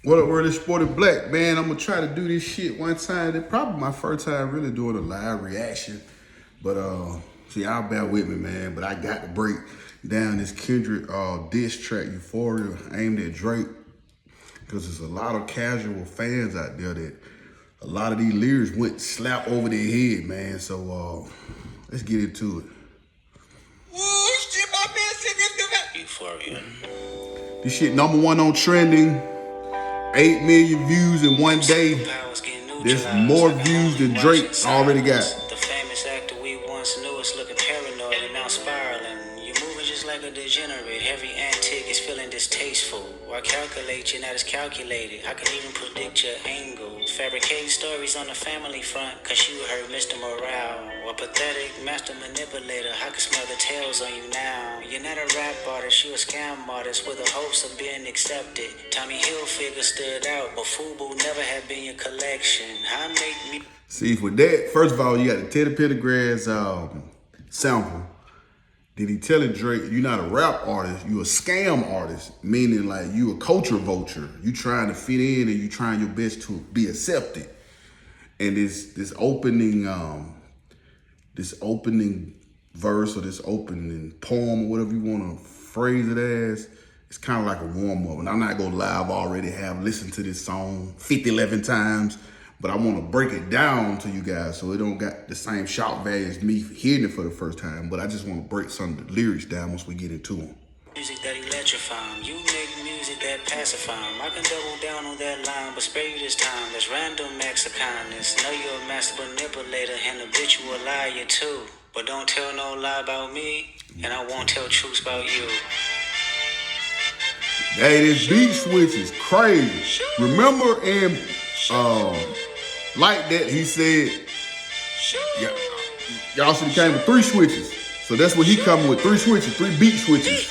What up, word is Sported Black, man. I'm gonna try to do this shit one time. It's probably my first time really doing a live reaction. But see, y'all bear with me, man. But I got to break down this Kendrick diss track Euphoria aimed at Drake. Because there's a lot of casual fans out there that a lot of these lyrics went slap over their head, man. So let's get into it. Euphoria. This shit #1 on trending. 8 million views in one day. There's more views than Drake already got. The famous actor we once knew is looking paranoid and now spiraling. You're moving just like a degenerate. Every antic is feeling distasteful. Why calculate? You're not as calculated. I can even predict your angles. Fabricating stories on the family front, cause you heard Mr. Morale. A pathetic master manipulator. I can smell the tails on you now. You're not a rap artist, you a scam artist with the hopes of being accepted. Tommy Hilfiger stood out, but FUBU never had been your collection. I make me. See, for that, first of all, you got the Teddy Pendergrass sample. Did he telling Drake, you're not a rap artist, you a scam artist, meaning like you a culture vulture. You trying to fit in and you trying your best to be accepted. And this opening verse or this opening poem or whatever you want to phrase it as, it's kind of like a warm-up. And I'm not gonna lie, I've already have listened to this song 11 times, but I want to break it down to you guys so it don't got the same shock value as me hearing it for the first time. But I just want to break some of the lyrics down once we get into them. Music that electrify 'em. You make music that pacify 'em. I can double down on that line, but spare you this time. There's random acts of kindness. Know you're a master manipulator and a bitch you a liar too. But don't tell no lie about me, and I won't tell truths about you. Hey, this beat switch is crazy. Remember in Like That, he said, y'all see he came with 3 switches. So that's what he coming with, 3 switches, 3 beat switches.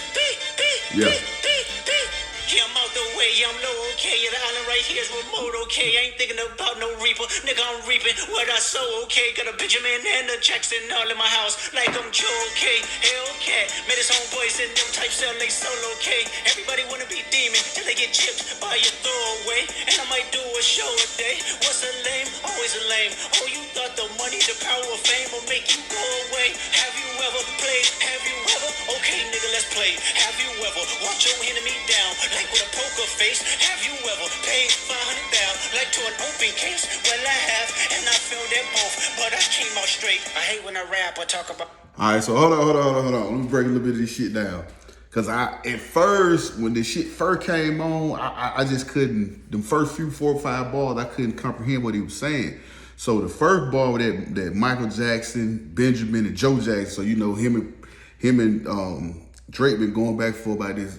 Yeah. I'm out the way, I'm low, okay. The island right here is remote, okay. I ain't thinking about no reaper. Nigga, I'm reaping what I sow, okay. Got a Benjamin and a Jackson all in my house, like I'm Joe, okay. Hellcat, made his homeboys in them type cell, they solo, okay. Everybody wanna be demon till they get chipped by your throwaway. And I might do a show a day. What's a lame? Always a lame. Oh, you thought the money, the power of fame will make you go away. Have you ever played? Have you ever? Okay, nigga, let's play. Have you ever walked your enemy down like with a poker face? Have you ever paid 500 down like to an open case? Well, I have, and I feel that both, but I came out straight. I hate when I rap or talk about. All right, so hold on. Let me break a little bit of this shit down. Cause at first, when this shit first came on, I just couldn't, them first few 4 or 5 bars, I couldn't comprehend what he was saying. So the first bar that Michael Jackson, Benjamin, and Joe Jackson, so you know him and Drake been going back for about this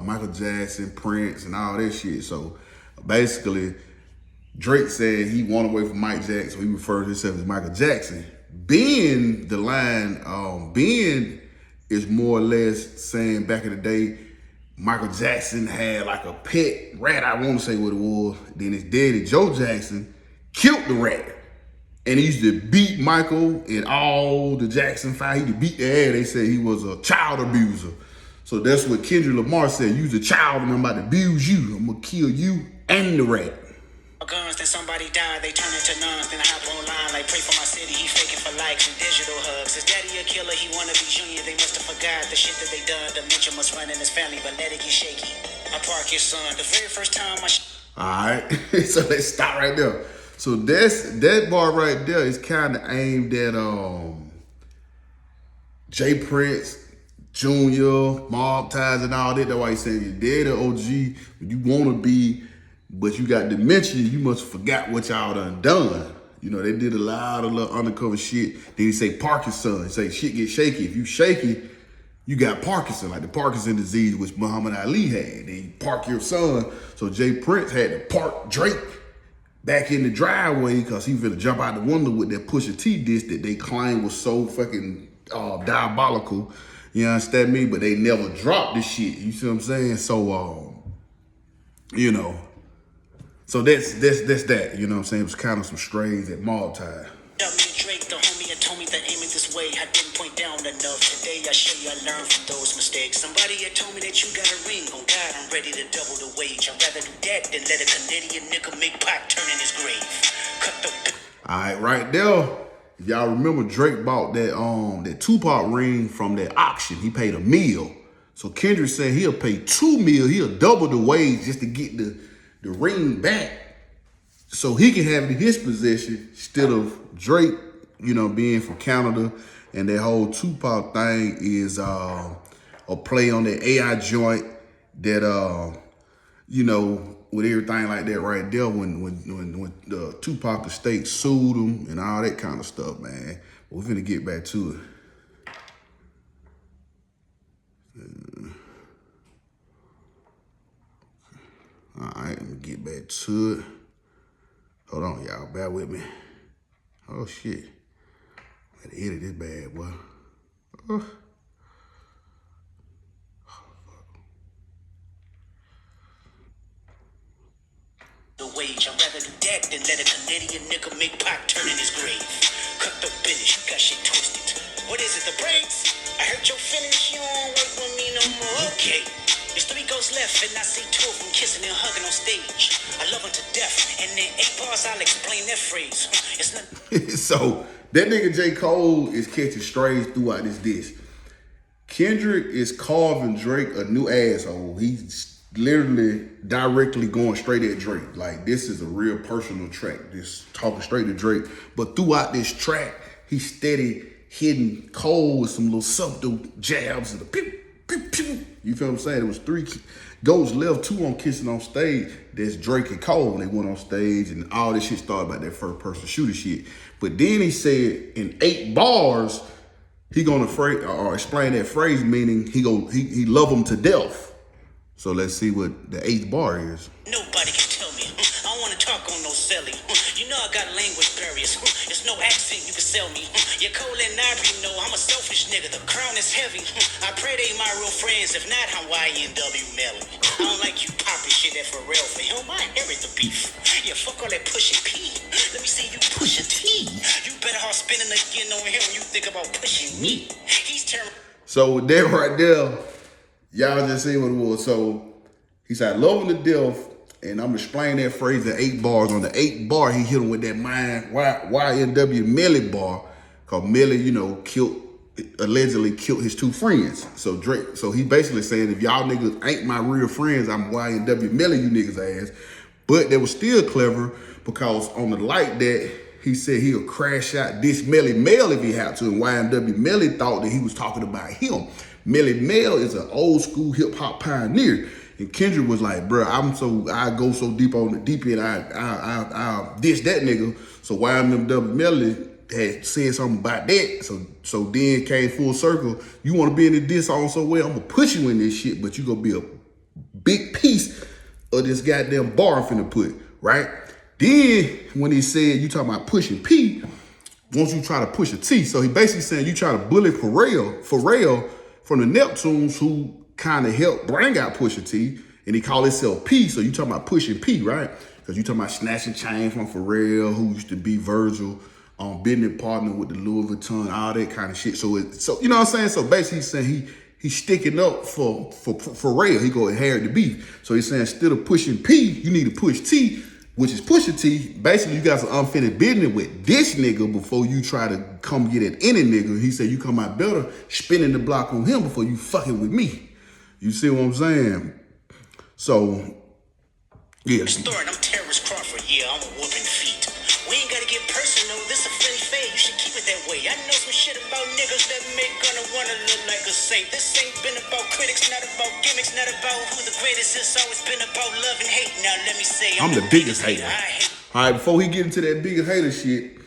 Michael Jackson, Prince, and all that shit. So basically, Drake said he won away from Mike Jackson, so he referred to himself as Michael Jackson. Ben, the line, Ben is more or less saying back in the day, Michael Jackson had like a pet rat, I want to say what it was. Then his daddy, Joe Jackson, killed the rat. And he used to beat Michael and all the Jackson 5. He used to beat their ass. They said he was a child abuser. So that's what Kendrick Lamar said. You's a child and I'm about to abuse you. I'm going to kill you and the rat. Guns, then somebody died, they turn into nuns, then I hop online like pray for my city, he faking for likes and digital hugs. His daddy a killer, he wanna be junior, they must have forgot the shit that they done. Dementia must run in his family, but let it get shaky. I park your son, the very first time I Alright, so let's stop right there. So that bar right there is kind of aimed at Jay Prince, Junior, Mob Ties and all that. That's why he's saying you're dead OG, you wanna be, but you got dementia, you must have forgot what y'all done. You know, they did a lot of little undercover shit. Then he say Parkinson, he say shit get shaky. If you shaky, you got Parkinson, like the Parkinson disease which Muhammad Ali had. Then you park your son. So Jay Prince had to park Drake back in the driveway because he was gonna jump out the window with that Pusha T disc that they claimed was so fucking diabolical. You understand me? But they never dropped this shit. You see what I'm saying? So, you know, so that's that. You know what I'm saying? It was kind of some strays at Mob Tie. Drake, the homie, had told me that aim it this way. I didn't point down the enough. Today I show you I learned from those mistakes. Somebody had told me that you got a ring. On God, I'm ready to double the wage. I'd rather do that than let a Canadian nigga make pot turn in his grave. Cut the... All right, right there. If y'all remember, Drake bought that Tupac ring from that auction. He paid $1 million. So Kendrick said he'll pay $2 million. He'll double the wage just to get the ring back, so he can have it in his possession instead of Drake, you know, being from Canada. And that whole Tupac thing is a play on the AI joint that you know, with everything like that right there, when the Tupac estate sued him and all that kind of stuff, man. But we're finna get back to it. All right, let me get back to it. Hold on, y'all, bear with me. Oh shit, I had to edit this bad, boy. Oh. The wage, I'd rather do that than let a Canadian nigga make pot turn in his grave. Cut the business, you got shit twisted. What is it, the breaks? I heard your finish, you don't work with me no more. Okay, there's 3 ghosts left, and I see 2 of them kissing and hugging on stage. I love them to death, and in 8 bars I'll explain that phrase. It's not... So that nigga J. Cole is catching strays throughout this diss. Kendrick is carving Drake a new asshole. He's literally directly going straight at Drake. Like, this is a real personal track, just talking straight to Drake. But throughout this track, he's steady hitting Cole with some little subtle jabs and the pew, pew, pew. You feel what I'm saying? There was 3 goals left, 2 on Kissing on Stage. There's Drake and Cole, and they went on stage, and all this shit started about that first person shooter shit. But then he said in 8 bars, he gonna explain that phrase, meaning he love him to death. So let's see what the 8th bar is. Nobody can tell me. I don't want to talk on no selling. You know I got language barriers. There's no accent you can sell me. You're Cole and Ivory know I'm a selfish nigga. The crown is heavy. I pray they my real friends. If not, I'm YNW Melly. I don't like you popping shit at Pharrell for him. I inherit the beef. Yeah, fuck all that pushing P. Let me see you push a T. You better off spinning again on him. You think about pushing me. He's terrible. So with that right there, y'all just see what it was. So he said, love him to death, and I'm explaining that phrase in 8 bars. On the 8th bar, he hit him with that YNW Melly bar, because Melly, you know, allegedly killed his 2 friends. So Drake, so he basically saying, if y'all niggas ain't my real friends, I'm YNW Melly you niggas ass. But they was still clever, because on the like that, he said he'll crash out this Melly Mel if he had to, and YNW Melly thought that he was talking about him. Melly Mel is an old school hip hop pioneer. And Kendrick was like, bro, I go so deep on the deep end, I diss that nigga. So YNW Melly had said something about that. So then came full circle. You want to be in the diss on so well, I'm gonna push you in this shit, but you gonna be a big piece of this goddamn bar I'm finna put, right? Then when he said you talking about pushing P, won't you try to push a T? So he basically saying you try to bully Pharrell from the Neptunes, who kind of helped bring out Pusha T, and he called himself P. So you talking about pushing P, right? Because you talking about snatching chain from Pharrell, who used to be Virgil, business partner with the Louis Vuitton, all that kind of shit. So you know what I'm saying? So basically he's saying he's sticking up for Pharrell. He go inherit the beef. So he's saying instead of pushing P, you need to push T, which is Pusha T. Basically, you got some unfinished business with this nigga before you try to come get at any nigga. He said you come out better spinning the block on him before you fucking with me. You see what I'm saying? So, yeah. Story, I'm Terrence Crawford, yeah, I'm a whooping feet. We ain't gotta get personal, this a friendly fade, you should keep it that way. I know some shit about niggas that make gonna wanna look like a saint. This ain't been about critics, not about gimmicks, not about who the greatest. It's always been about love and hate. Now let me say, I'm the biggest hater. All right, before he get into that biggest hater shit,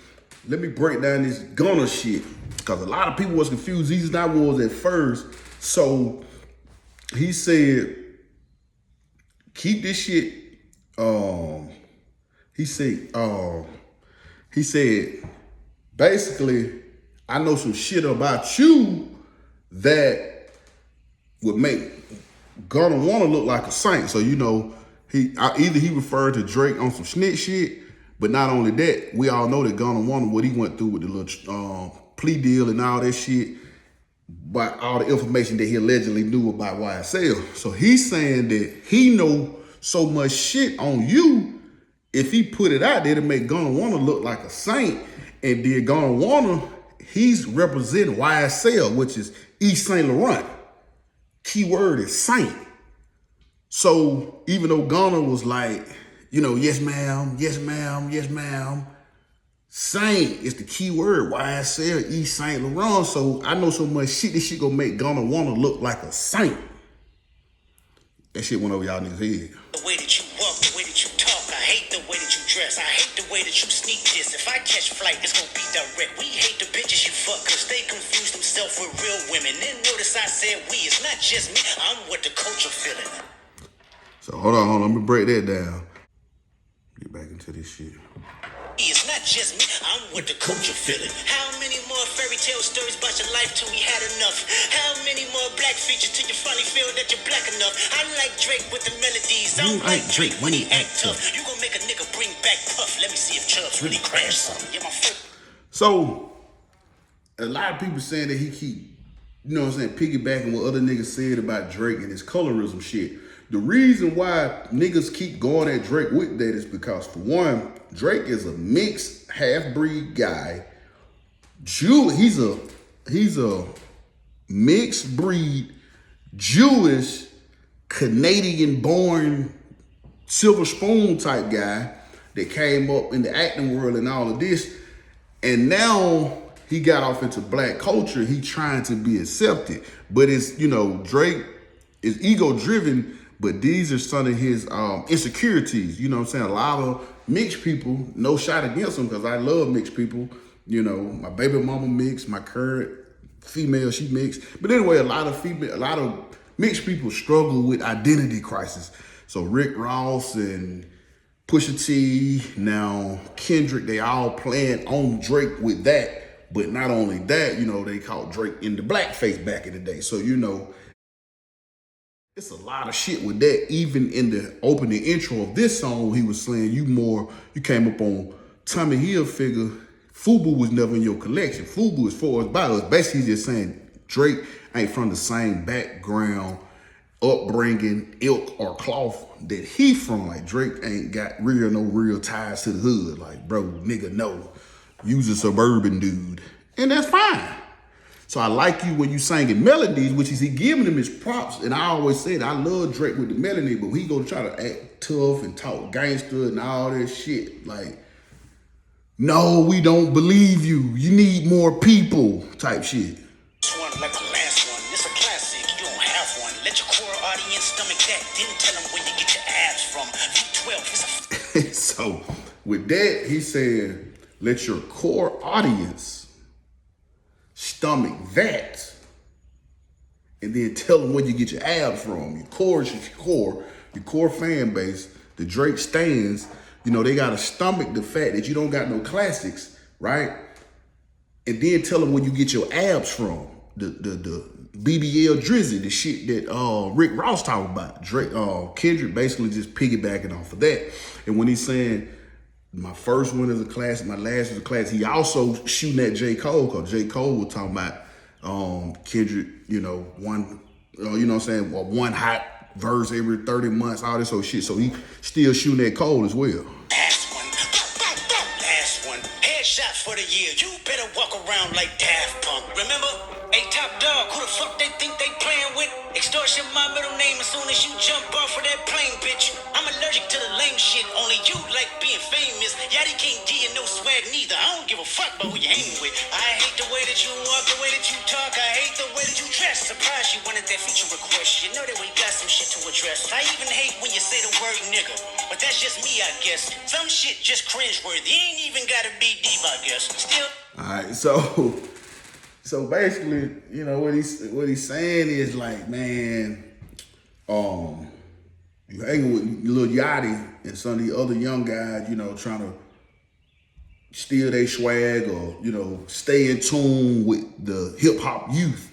let me break down this Gunna shit. Because a lot of people was confused. These not was at first. So he said, keep this shit. He said, basically, I know some shit about you that would make Gunna wanna look like a saint. So you know, either he referred to Drake on some snitch shit, but not only that, we all know that Gunna wanna what he went through with the little plea deal and all that shit. by all the information that he allegedly knew about YSL. So he's saying that he know so much shit on you, if he put it out there to make Gunna Wanna look like a saint, and then Gunna Wanna, he's representing YSL, which is East St. Laurent. Keyword is saint. So even though Gunna was like, yes ma'am, yes ma'am, yes ma'am, saint is the key word. YSL, East St. Laurent. So I know so much shit, this shit gonna make Gunna Wanna look like a saint. That shit went over y'all niggas' head. The way that you walk, the way that you talk, I hate the way that you dress, I hate the way that you sneak this. If I catch flight, it's gonna be direct. We hate the bitches you fuck, cause they confuse themselves with real women. Then notice I said we, it's not just me, I'm what the culture feeling. So hold on, let me break that down. Get back into this shit. It's not just me, I'm what the culture feeling. How many more fairy tale stories about your life till we had enough? How many more black features till you finally feel that you're black enough? I like Drake with the melodies, I don't like Drake when he act tough. You gon' make a nigga bring back Puff, let me see if Chubbs really crash something. Yeah, my first. So a lot of people saying that he keep, piggybacking what other niggas said about Drake and his colorism shit. The reason why niggas keep going at Drake with that is because, for one, Drake is a mixed half-breed guy. He's a mixed breed Jewish Canadian-born silver spoon type guy that came up in the acting world and all of this, and now he got off into black culture. He trying to be accepted, but it's Drake is ego driven. But these are some of his insecurities. You know what I'm saying? A lot of mixed people, no shot against them, because I love mixed people. My baby mama mixed, my current female, she mixed. But anyway, a lot of mixed people struggle with identity crisis. So Rick Ross and Pusha T, now Kendrick, they all playing on Drake with that. But not only that, they called Drake in the blackface back in the day. So, it's a lot of shit with that. Even in the opening intro of this song, he was saying you came up on Tommy Hilfiger. FUBU was never in your collection. FUBU is for us, by us. Basically, he's just saying Drake ain't from the same background, upbringing, ilk, or cloth that he from. Like, Drake ain't got no real ties to the hood. Like, bro, nigga, no. You's a suburban dude. And that's fine. So I like you when you singing melodies, which is he giving him his props. And I always said I love Drake with the melody, but he go try to act tough and talk gangster and all that shit. Like, no, we don't believe you. You need more people type shit. This one like the last one. It's a classic. You don't have one. Let your core audience stomach that. Then tell them where you get your abs from. V12 is a So with that, he said, let your core audience stomach that, and then tell them where you get your abs from. Your core is your core fan base, the Drake stands, they gotta stomach the fact that you don't got no classics, right? And then tell them where you get your abs from. The BBL Drizzy, the shit that Rick Ross talked about. Drake, Kendrick basically just piggybacking off of that. And when he's saying, my first one is a classic, my last is a classic, he also shooting at J. Cole, because J. Cole was talking about Kendrick, one hot verse every 30 months, all this old shit. So he still shooting at Cole as well. Last one. Headshot for the year. You better walk around like Daft Punk. Remember? Hey, Top Dog, who the fuck they think they playing with? Extortion my middle name as soon as you jump off of that plane, bitch. I'm allergic to the lame shit. Only you like being famous. Yachty can't give you no swag neither. I don't give a fuck about who you hanging with. I hate the way that you walk, the way that you talk. I hate the way that you dress. Surprised you wanted that feature request. You know that we got some shit to address. I even hate when you say the word nigga. But that's just me, I guess. Some shit just cringeworthy. Ain't even gotta be deep, I guess. Still. All right, so basically, what he's saying is like, man, you hanging with Lil Yachty and some of the other young guys, trying to steal their swag or, stay in tune with the hip hop youth,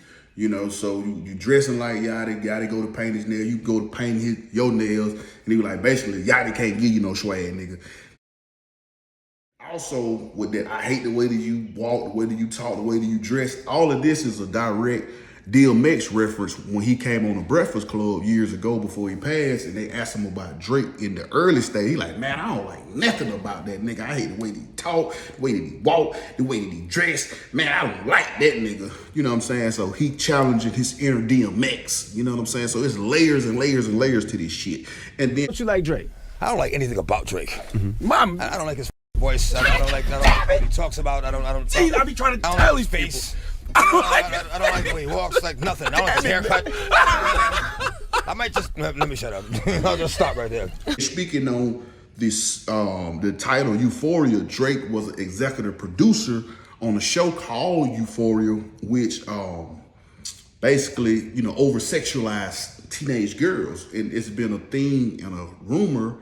so you dressing like Yachty go to paint his nails, you go to paint your nails, and he was like, basically, Yachty can't give you no swag, nigga. also with that, I hate the way that you walk, the way that you talk, the way that you dress. All of this is a direct DMX reference when he came on the Breakfast Club years ago before he passed, and they asked him about Drake in the early stage. He like, man, I don't like nothing about that nigga. I hate the way that he talk, the way that he walk, the way that he dress. Man, I don't like that nigga. You know what I'm saying? So he challenging his inner DMX. You know what I'm saying? So it's layers and layers and layers to this shit. And then Don't you like Drake? I don't like anything about Drake. Mom, I don't like his voice. I don't like what he talks about. I don't. see, I be trying to I don't tell like these his people. face. I don't like the way he walks, like nothing. I don't like his haircut. I might just let me shut up. I'll just stop right there. speaking on this, the title Euphoria, Drake was an executive producer on a show called Euphoria, which basically, you know, over-sexualized teenage girls. And it's been a thing and a rumor,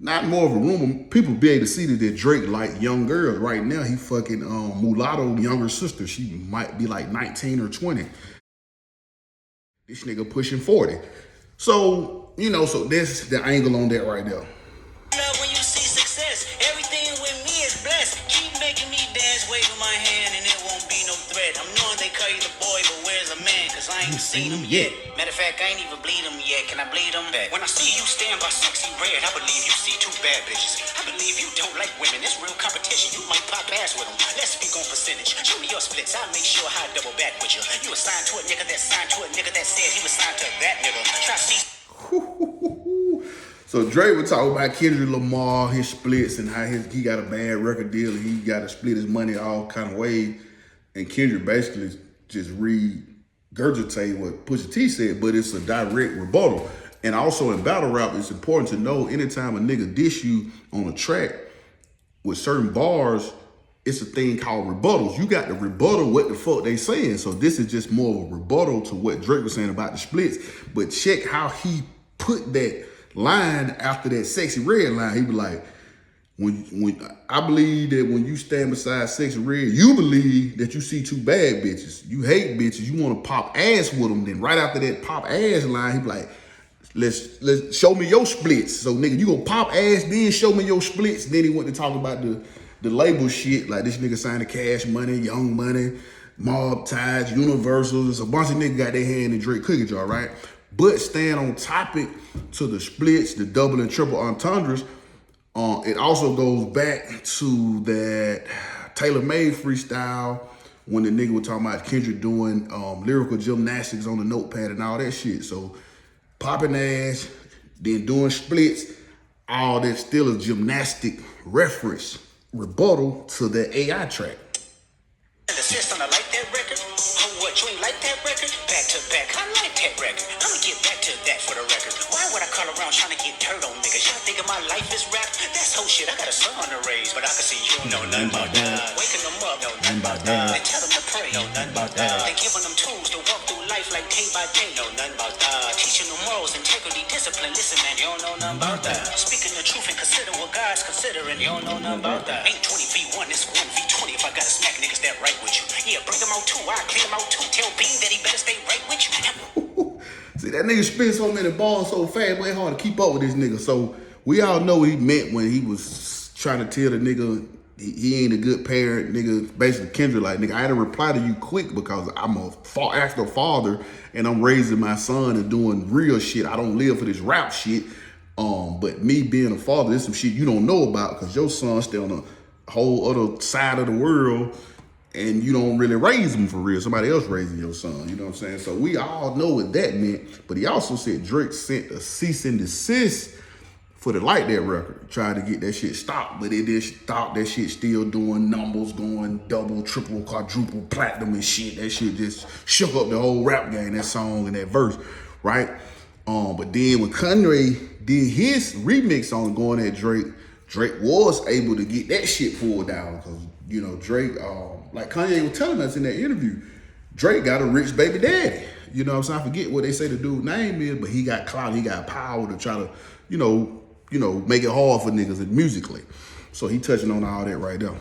not more of a rumor, people be able to see that Drake like young girls. Right now, he fucking Mulatto younger sister. She might be like 19 or 20. This nigga pushing 40. So, you know, so that's the angle on that right there. Love when you see success. Everything with me is blessed. Keep making me dance, waving my hand, and it won't be no threat. I'm knowing they call you the boy, but where's the man? Cause I ain't seen him yet. Matter of fact, I ain't even bleed him yet. Can I bleed him back? When I see you stand by sexy red, I believe you see two bad bitches. I believe you don't like women. It's real competition. You might pop ass with them. Let's speak on percentage. Show me your splits. I'll make sure I double back with you. You assigned to a nigga that signed to a nigga that said he was signed to that nigga. Try to see. So Drake would talk about Kendrick Lamar, his splits, and how he got a bad record deal and he got to split his money all kind of ways. And Kendrick basically just regurgitate what Pusha T said, but it's a direct rebuttal. And also in battle rap, it's important to know anytime a nigga diss you on a track with certain bars, it's a thing called rebuttals. You got to rebuttal what the fuck they saying. So this is just more of a rebuttal to what Drake was saying about the splits. But check how he put that line after that sexy red line. He was like, when I believe that when you stand beside sexy red, you believe that you see two bad bitches. You hate bitches. You want to pop ass with them. Then right after that pop ass line, he be like, let's show me your splits. So nigga, you gonna pop ass, then show me your splits. Then he went to talk about the label shit, like this nigga signed the Cash Money, Young Money, Mob Ties, Universal. There's a bunch of niggas got their hand in Drake cookie jar, right? But staying on topic to the splits, the double and triple entendres, it also goes back to that tailor-made freestyle when the nigga was talking about Kendrick doing lyrical gymnastics on the notepad and all that shit. So popping ass, then doing splits, all that still a gymnastic reference, rebuttal to that AI track. Insist on I like that record. Oh, what, you ain't like that record? Back to back, I like that record. I'ma get back to that for the record. Why would I call around trying to get dirt on niggas? Y'all thinking my life is rap? That's whole shit. I got a son to raise, but I can see you know nothing about that. Waking them up, know nothing about that. And tell them to pray, know nothing about that. And giving them tools to walk through life like day by day, know nothing about that. Teaching them morals, integrity, discipline. Listen, man, you don't know nothing about that. Speaking the truth and consider what God's considering, you don't know nothing about that. Ain't 20v1, it's 1v20 if I gotta smack niggas that right with you. Yeah, bring them out too, I clean them out too. Tell Bean that he better stay right with you. See, that nigga spit so many balls so fast, boy, hard to keep up with this nigga. So we all know what he meant when he was trying to tell the nigga he ain't a good parent, nigga. Basically, Kendrick, like, nigga, I had to reply to you quick because I'm a actual father and I'm raising my son and doing real shit. I don't live for this rap shit. But me being a father, there's some shit you don't know about because your son still on a whole other side of the world and you don't really raise him for real. Somebody else raising your son, you know what I'm saying? So we all know what that meant. But he also said Drake sent a cease and desist for the Like That record, tried to get that shit stopped, but it did stop. That shit still doing numbers, going double, triple, quadruple, platinum and shit. That shit just shook up the whole rap game, that song and that verse, right? But then when Kanye did his remix on Going at Drake, Drake was able to get that shit pulled down because, you know, Drake, like Kanye was telling us in that interview, Drake got a rich baby daddy. You know what I'm saying? I forget what they say the dude's name is, but he got clout, he got power to try to, you know, make it hard for niggas musically. So he touching on all that right there.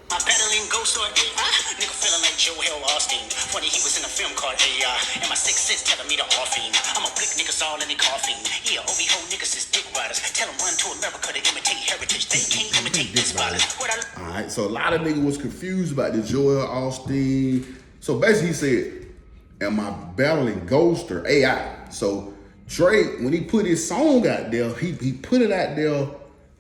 My battling ghost or AI, nigga feeling like Joe Hill Austin. Funny he was in a film called AI, and my sixth sense telling me to offing. I'ma blick niggas all in the coffin. Yeah, OB ho niggas is dick riders. Tell them run to America to imitate heritage. They can't imitate this violence. All right, so a lot of niggas was confused about the Joel Osteen. So basically he said, am I battling Ghost or AI? So Drake, when he put his song out there, he put it out there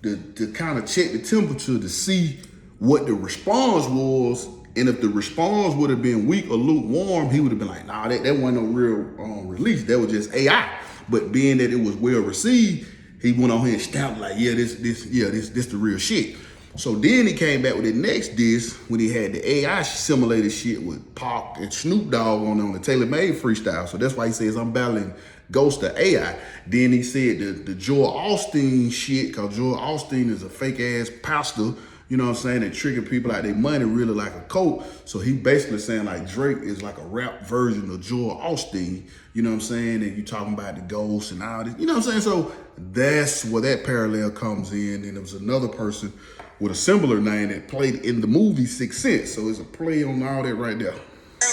to kind of check the temperature to see what the response was. And if the response would have been weak or lukewarm, he would have been like, nah, that wasn't no real release. That was just AI. But being that it was well received, he went on here and stamped like, yeah, this the real shit. So then he came back with the next disc when he had the AI simulated shit with Pac and Snoop Dogg on the Taylor Made freestyle. So that's why he says I'm battling Ghost to AI. Then he said the Joel Osteen shit, because Joel Osteen is a fake ass pastor, you know what I'm saying, that tricking people out their money really like a cult. So he basically saying like Drake is like a rap version of Joel Osteen, you know what I'm saying? And you talking about the Ghost and all this, you know what I'm saying? So that's where that parallel comes in. And there was another person with a similar name that played in the movie Sixth Sense. So it's a play on all that right there.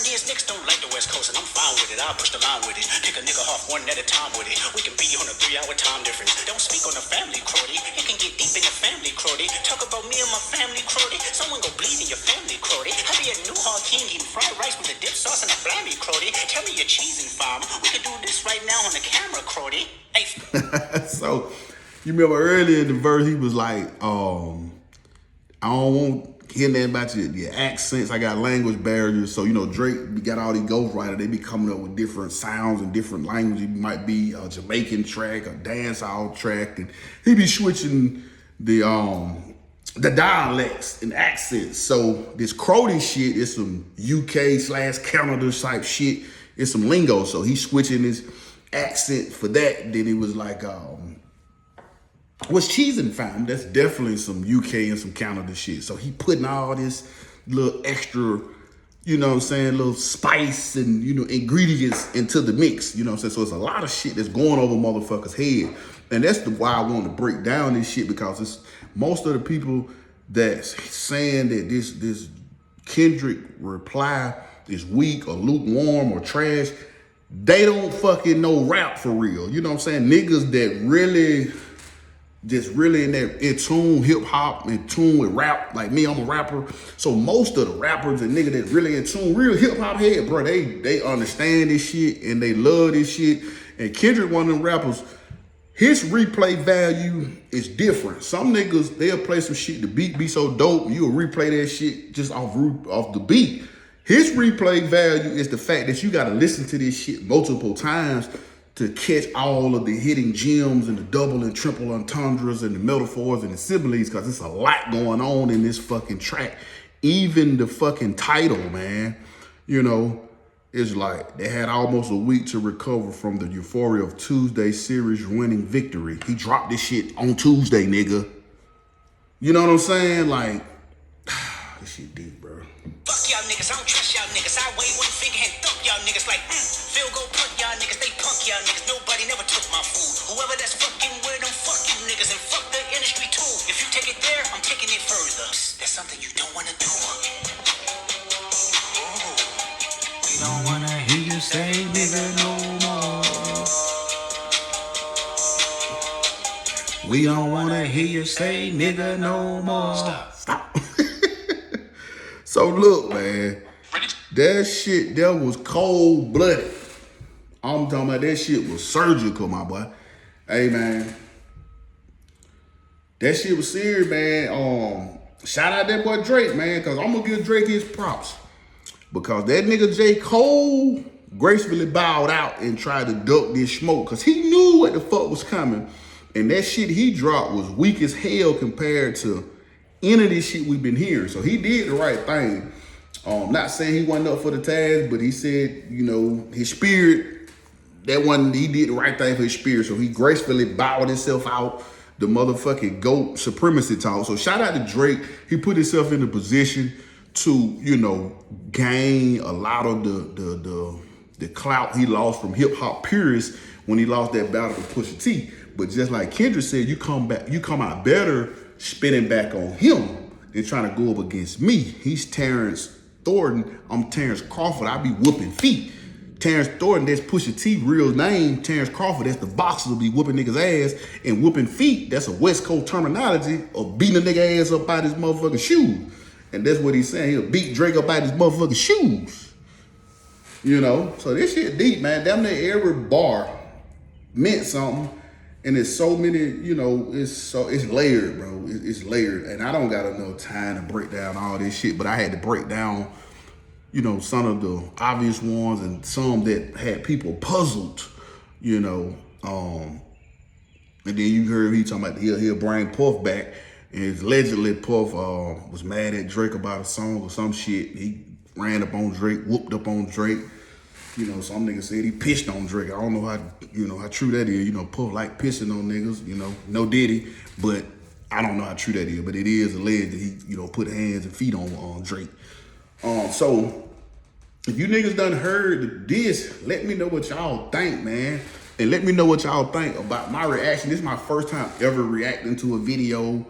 These niggas don't like the West Coast, and I'm fine with it. I'll push the line with it. Pick a nigga off one at a time with it. We can be on a 3-hour time difference. Don't speak on the family, Crody. It can get deep in the family, Crody. Talk about me and my family, Crody. Someone go bleed in your family, Crody. I be at New Hall King eating fried rice with a dip sauce and a flammy, Crody. Tell me your cheese and farm. We can do this right now on the camera, Crody. Hey. So you remember earlier in the verse, he was like, I don't want hear nothing about your accents. I got language barriers. So, you know, Drake got all these ghostwriters. They be coming up with different sounds and different languages. It might be a Jamaican track, a dancehall track. And he be switching the dialects and accents. So this Crody shit is some UK/Canada type shit. It's some lingo. So he's switching his accent for that. Then he was like, what's cheese and fam? That's definitely some UK and some Canada shit. So he putting all this little extra, you know what I'm saying, little spice and, you know, ingredients into the mix, you know what I'm saying? So it's a lot of shit that's going over motherfuckers' head. And that's why I want to break down this shit, because it's most of the people that's saying that this Kendrick reply is weak or lukewarm or trash, they don't fucking know rap for real. You know what I'm saying? Niggas that really just really in tune, hip hop, in tune with rap. Like me, I'm a rapper. So most of the rappers and niggas that really in tune, real hip hop head, bro, they understand this shit and they love this shit. And Kendrick, one of them rappers, his replay value is different. Some niggas, they'll play some shit, the beat be so dope, you'll replay that shit just off the beat. His replay value is the fact that you gotta listen to this shit multiple times to catch all of the hidden gems and the double and triple entendres and the metaphors and the similes, because it's a lot going on in this fucking track. Even the fucking title, man, you know, it's like they had almost a week to recover from the euphoria of Tuesday series winning victory. He dropped this shit on Tuesday, nigga. You know what I'm saying? Like, this shit deep, bro. Fuck y'all niggas, I don't trust y'all niggas. I wave one finger and thump y'all niggas like, field goal punt y'all niggas, they punk y'all niggas. Nobody never took my food. Whoever that's fucking with them, fuck you niggas, and fuck the industry too. If you take it there, I'm taking it further. That's something you don't wanna do. We don't wanna hear you say nigga no more. We don't wanna hear you say nigga no more. Stop. So look, man, that shit, that was cold-blooded. I'm talking about that shit was surgical, my boy. Hey, man, that shit was serious, man. Shout out that boy Drake, man, because I'm going to give Drake his props. Because that nigga J. Cole gracefully bowed out and tried to duck this smoke, because he knew what the fuck was coming. And that shit he dropped was weak as hell compared to any of this shit we've been hearing. So he did the right thing. Not saying he wasn't up for the task, but he said, you know, his spirit, he did the right thing for his spirit. So he gracefully bowed himself out the motherfucking GOAT supremacy talk. So shout out to Drake. He put himself in a position to, you know, gain a lot of the clout he lost from hip hop purists when he lost that battle to Pusha T. But just like Kendrick said, you come out better spinning back on him than trying to go up against me. He's Terrence Thornton. I'm Terrence Crawford. I be whooping feet. Terrence Thornton, that's Pusha T real name. Terrence Crawford, that's the boxer, will be whooping niggas ass. And whooping feet, that's a West Coast terminology of beating a nigga ass up by his motherfucking shoes. And that's what he's saying. He'll beat Drake up out his motherfucking shoes. You know? So this shit deep, man. Damn near every bar meant something. And it's so many, you know, it's layered, bro. It's layered. And I don't got enough time to break down all this shit, but I had to break down, you know, some of the obvious ones and some that had people puzzled, you know. And then you heard he talking about he'll bring Puff back. And allegedly Puff was mad at Drake about a song or some shit. He ran up on Drake, whooped up on Drake. You know, some niggas said he pissed on Drake. I don't know how true that is. You know, Puff like pissing on niggas, you know, no Diddy, but I don't know how true that is. But it is alleged that he, you know, put hands and feet on Drake. So if you niggas done heard this, let me know what y'all think, man. And let me know what y'all think about my reaction. This is my first time ever reacting to a video.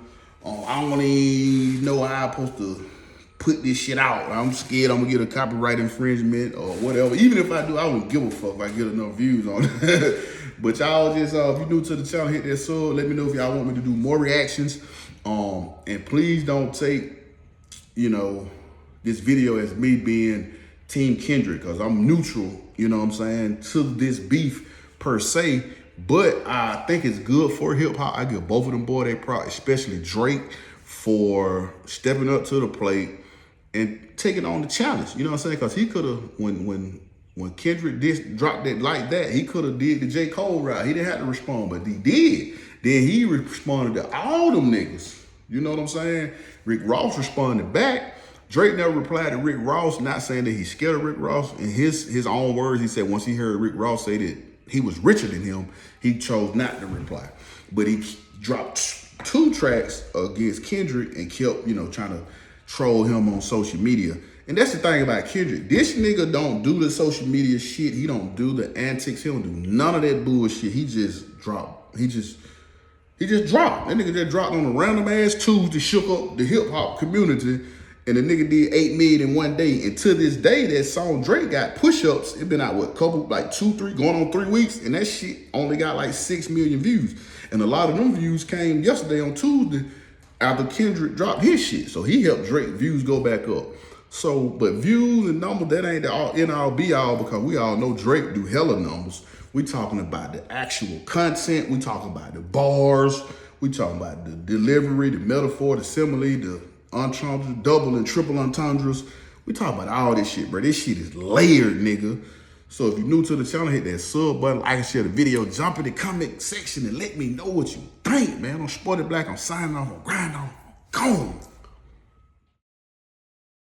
I don't even know how I'm supposed to put this shit out. I'm scared I'm gonna get a copyright infringement or whatever. Even if I do, I wouldn't give a fuck if I get enough views on it. But y'all just, if you're new to the channel, hit that sub. Let me know if y'all want me to do more reactions. And please don't take, you know, this video as me being Team Kendrick, because I'm neutral, you know what I'm saying, to this beef per se. But I think it's good for hip hop. I give both of them boys their props, especially Drake, for stepping up to the plate and taking on the challenge. You know what I'm saying? Because he could have, when Kendrick dropped it like that, he could have did the J. Cole route. He didn't have to respond, but he did. Then he responded to all them niggas. You know what I'm saying? Rick Ross responded back. Drake never replied to Rick Ross, not saying that he's scared of Rick Ross. In his own words, he said once he heard Rick Ross say that he was richer than him, he chose not to reply. But he dropped 2 tracks against Kendrick and kept, you know, trying to troll him on social media. And that's the thing about Kendrick. This nigga don't do the social media shit. He don't do the antics. He don't do none of that bullshit. He just dropped. He just dropped. That nigga just dropped on a random ass Tuesday, shook up the hip hop community. And the nigga did 8 million in one day. And to this day, that song Drake got push-ups. It been out, what, couple, like 2, 3, going on 3 weeks. And that shit only got like 6 million views. And a lot of them views came yesterday on Tuesday after Kendrick dropped his shit. So he helped Drake views go back up. So, but views and numbers, that ain't the all be all, because we all know Drake do hella numbers. We talking about the actual content. We talking about the bars. We talking about the delivery, the metaphor, the simile, the entendres, double and triple entendres. We talking about all this shit, bro. This shit is layered, nigga. So if you're new to the channel, hit that sub button, like and share the video, jump in the comment section and let me know what you think, man. I'm Sporty Black, I'm signing off, I'm grinding on, gone.